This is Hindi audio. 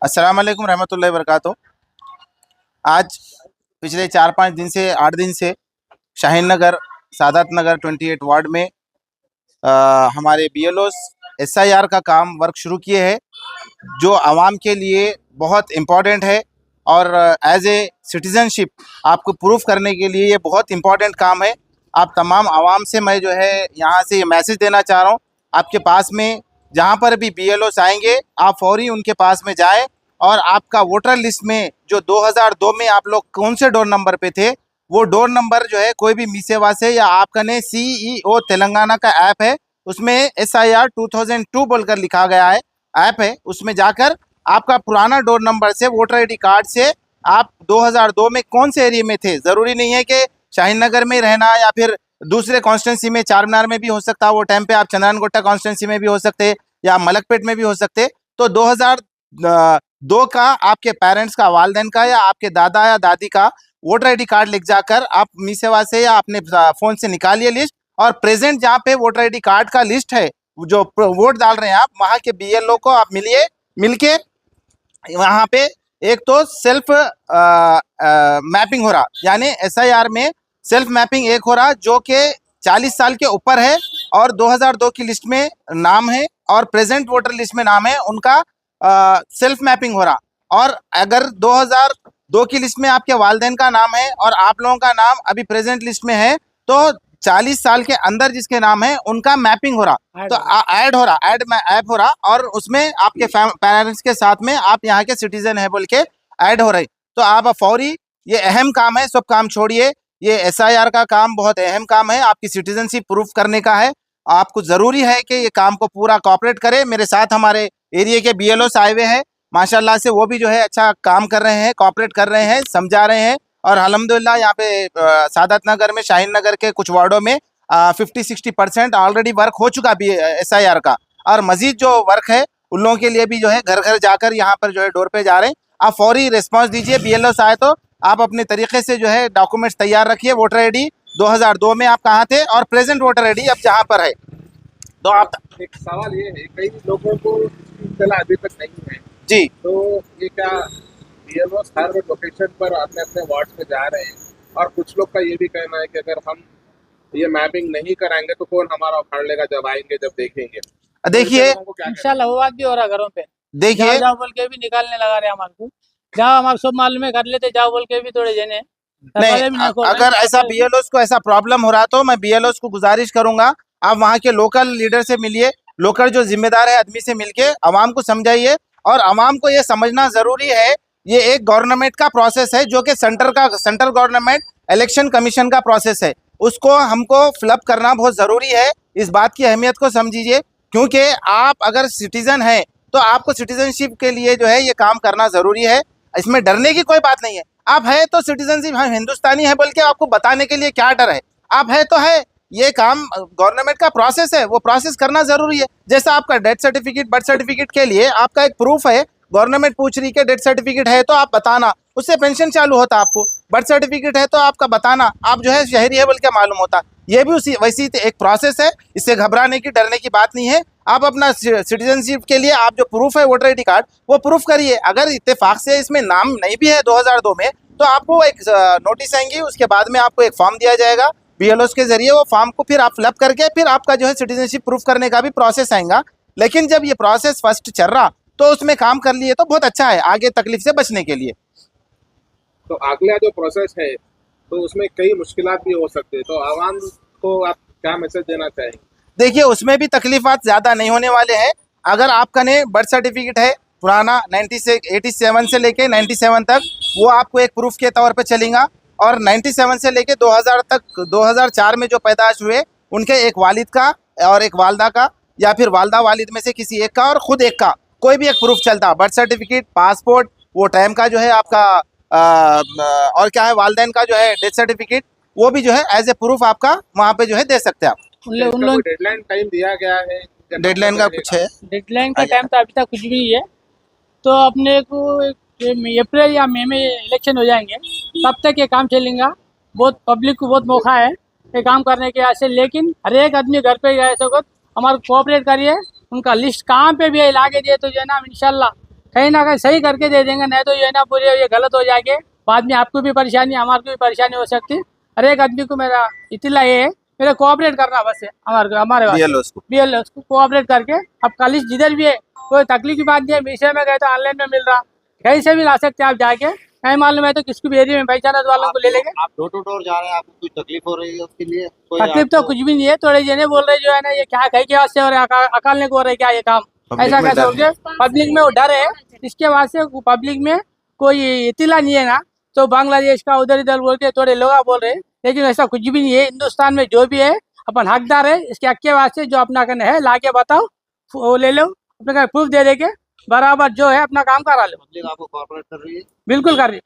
अस्सलाम वालेकुम रहमतुल्लाहि वबरकातुहू। आज पिछले 4-5 दिन से 8 दिन से शाहीन नगर, सादात नगर 28 वार्ड में हमारे बीएलओस एसआईआर का काम वर्क शुरू किए हैं, जो आवाम के लिए बहुत इम्पोर्टेंट है और एज ए सिटीज़नशिप आपको प्रूफ करने के लिए ये बहुत इम्पोर्टेंट काम है। आप तमाम आवाम से मैं जो है यहाँ से ये मैसेज देना चाह रहा हूँ, आपके पास में जहाँ पर भी बीएलओस आएंगे आप फौरी उनके पास में जाएं और आपका वोटर लिस्ट में जो 2002 में आप लोग कौन से डोर नंबर पे थे, वो डोर नंबर जो है कोई भी मी सेवा से या आपका ने CEO तेलंगाना का ऐप है, उसमें SIR 2002 बोलकर लिखा गया है ऐप है, उसमें जाकर आपका पुराना डोर नंबर से वोटर ID कार्ड से आप 2002 में कौन से एरिया में थे, ज़रूरी नहीं है कि शाहीन नगर में रहना या फिर दूसरे कॉन्स्टिट्यूंसी में चार मीनार में भी हो सकता है, वो टाइम पे आप चंद्रान गुट्टा कॉन्स्टिट्यूंसी में भी हो सकते या मलकपेट में भी हो सकते। तो 2002 का आपके पेरेंट्स का, वालदेन का या आपके दादा या दादी का वोटर ID कार्ड लिख जाकर आप मी सेवा से या अपने फ़ोन से निकालिए लिस्ट, और प्रेजेंट जहाँ पे वोटर ID कार्ड का लिस्ट है, जो वोट डाल रहे हैं आप, वहाँ के BLO को आप मिलके वहाँ पे एक तो सेल्फ मैपिंग हो रहा, यानी SIR में सेल्फ मैपिंग एक हो रहा जो कि 40 साल के ऊपर है और 2002 की लिस्ट में नाम है और प्रेजेंट वोटर लिस्ट में नाम है, उनका सेल्फ मैपिंग हो रहा। और अगर 2002 की लिस्ट में आपके वालदेन का नाम है और आप लोगों का नाम अभी प्रेजेंट लिस्ट में है, तो 40 साल के अंदर जिसके नाम है उनका मैपिंग हो रहा, तो ऐड हो रहा, ऐप हो रहा, और उसमें आपके पेरेंट्स के साथ में आप यहाँ के सिटीजन है बोल के ऐड हो रही। तो आप फौरी, ये अहम काम है, सब काम छोड़िए, ये SIR का काम बहुत अहम काम है, आपकी सिटीजनशिप प्रूफ करने का है। आपको ज़रूरी है कि ये काम को पूरा कोऑपरेट करें। मेरे साथ हमारे एरिया के BLOs आए हुए हैं, माशाल्लाह से वो भी जो है अच्छा काम कर रहे हैं, कोऑपरेट कर रहे हैं, समझा रहे हैं, और अल्हम्दुलिल्लाह यहाँ पे सादात नगर में, शाहीन नगर के कुछ वार्डों में 50-60% ऑलरेडी वर्क हो चुका भी SIR का, और मजीद जो वर्क है उन लोगों के लिए भी जो है घर घर जाकर यहाँ पर जो है डोर पे जा रहे हैं। आप फौरी रिस्पॉन्स दीजिए, BLOs आए तो आप अपने तरीके से जो है डॉक्यूमेंट्स तैयार रखिए। वोटर ID 2002 में आप कहाँ थे और प्रेजेंट वोटर ID अब जहाँ पर है। तो आप, एक सवाल ये है, कई लोगों को इत्तला अभी तक नहीं है जी, तो ये क्या BLOs हर लोकेशन पर अपने अपने वार्ड में जा रहे हैं, और कुछ लोग का ये भी कहना है कि अगर हम ये मैपिंग नहीं कराएंगे तो कौन हमारा उखाड़ लेगा जब आएंगे, जब देखेंगे। देखिए इंशाल्लाह वो बात भी हो रहा घरों पे, देखिए जाओ बोल के भी निकालने लगा रहे हमारे को, जाओ हमारे सब मालूम है, कर लेते जाओ बोल के भी थोड़े जने नहीं, अगर ऐसा BLOs को ऐसा प्रॉब्लम हो रहा तो मैं BLOs को गुजारिश करूंगा, आप वहाँ के लोकल लीडर से मिलिए, लोकल जो जिम्मेदार है आदमी से मिलके आवाम को समझाइए, और आवाम को ये समझना ज़रूरी है ये एक गवर्नमेंट का प्रोसेस है, जो कि सेंट्रल गवर्नमेंट इलेक्शन कमीशन का प्रोसेस है, उसको हमको फिलअप करना बहुत ज़रूरी है। इस बात की अहमियत को समझिए, क्योंकि आप अगर सिटीज़न हैं तो आपको सिटीजनशिप के लिए जो है ये काम करना ज़रूरी है, इसमें डरने की कोई बात नहीं है। आप है तो सिटीजनशिप, हम हिंदुस्तानी है बोल के आपको बताने के लिए क्या डर है, आप है तो है, ये काम गवर्नमेंट का प्रोसेस है, वो प्रोसेस करना ज़रूरी है। जैसा आपका डेथ सर्टिफिकेट, बर्थ सर्टिफिकेट के लिए आपका एक प्रूफ है, गवर्नमेंट पूछ रही है डेथ सर्टिफिकेट है तो आप बताना, उससे पेंशन चालू होता आपको, बर्थ सर्टिफिकेट है तो आपका बताना, आप जो है शहरी है बोल के मालूम होता, ये भी उसी वैसी एक प्रोसेस है, इससे घबराने की, डरने की बात नहीं है। आप अपना सिटीजनशिप के लिए आप जो प्रूफ है वोटर ID कार्ड, वो प्रूफ करिए। अगर इत्तेफाक से इसमें नाम नहीं भी है 2002 में, तो आपको एक नोटिस आएंगी, उसके बाद में आपको एक फॉर्म दिया जाएगा BLOs के जरिए, वो फॉर्म को फिर आप फिलअप करके फिर आपका जो है सिटीजनशिप प्रूफ करने का भी प्रोसेस आएगा। लेकिन जब ये प्रोसेस फर्स्ट चल रहा तो उसमें काम कर लिए तो बहुत अच्छा है, आगे तकलीफ से बचने के लिए। तो अगला जो प्रोसेस है तो उसमें कई मुश्किलात भी हो सकते हैं, तो आवाम को आप क्या मैसेज देना चाहेंगे? देखिए उसमें भी तकलीफात ज़्यादा नहीं होने वाले हैं। अगर आपका ने बर्थ सर्टिफिकेट है पुराना 87 से लेके 97 तक, वो आपको एक प्रूफ के तौर पे चलेगा, और 97 से लेके 2000 तक, 2004 में जो पैदाइश हुए उनके एक वालिद का और एक वालदा का, या फिर वालदा वालिद में से किसी एक का और ख़ुद एक का, कोई भी एक प्रूफ चलता, बर्थ सर्टिफिकेट, पासपोर्ट, वो टाइम का जो है आपका और क्या है, वालदेन का जो है डेथ सर्टिफिकेट, वो भी जो है एज ए प्रूफ आपका वहाँ पे जो है दे सकते हैं आप। उन लोग डेडलाइन टाइम दिया गया है? डेडलाइन का कुछ है? डेडलाइन का टाइम तो अभी तक कुछ भी नहीं है, तो अपने को अप्रैल या मई में इलेक्शन हो जाएंगे, तब तक ये काम चलेगा। बहुत पब्लिक को बहुत मौका है ये काम करने के ऐसे, लेकिन हर एक आदमी घर पे गए सको हमारे कोऑपरेट करिए, उनका लिस्ट कहाँ पे भी है लाके दिए तो जो है ना इंशाल्लाह कहीं ना कहीं सही करके दे देंगे, नहीं तो ये ना पूरे ये गलत हो जाएंगे, बाद में आपको भी परेशानी हमारे को भी परेशानी हो सकती है। हर एक आदमी को मेरा इतला ये है, मेरे कोऑपरेट करना बस है हमारे BLOs को। BLOs को कोऑपरेट करके। अब कॉलेज जिधर भी है कोई तकलीफ की बात नहीं है, मीशो में गए तो ऑनलाइन में मिल रहा, कहीं से भी ला सकते हैं आप जाके, नहीं मालूम है तो किसको भी एरिया में पहचाना वालों को ले लेंगे। आप डोर टू डोर जा रहे हैं, आपको कुछ तकलीफ हो रही है उसके लिए? कोई तकलीफ तो कुछ भी नहीं है, थोड़े जने बोल रहे जो है ना ये क्या कहीं के वास्ते हो रहा है, अकाल ने को हो रहा है क्या ये काम, Public ऐसा में कैसे डर हो गया। पब्लिक में वो डर है, इसके वास्ते पब्लिक में कोई इतिला नहीं है ना, तो बांग्लादेश का उधर इधर बोल के थोड़े लोग बोल रहे हैं, लेकिन ऐसा कुछ भी नहीं है। हिंदुस्तान में जो भी है अपन हकदार है, इसके हक के वास्ते जो अपना करना है ला के बताओ, वो ले लो, अपने प्रूफ दे दे के बराबर जो है अपना काम करा लो। पब्लिक आपको कॉर्पोरेट कर रही है? बिल्कुल कर रही।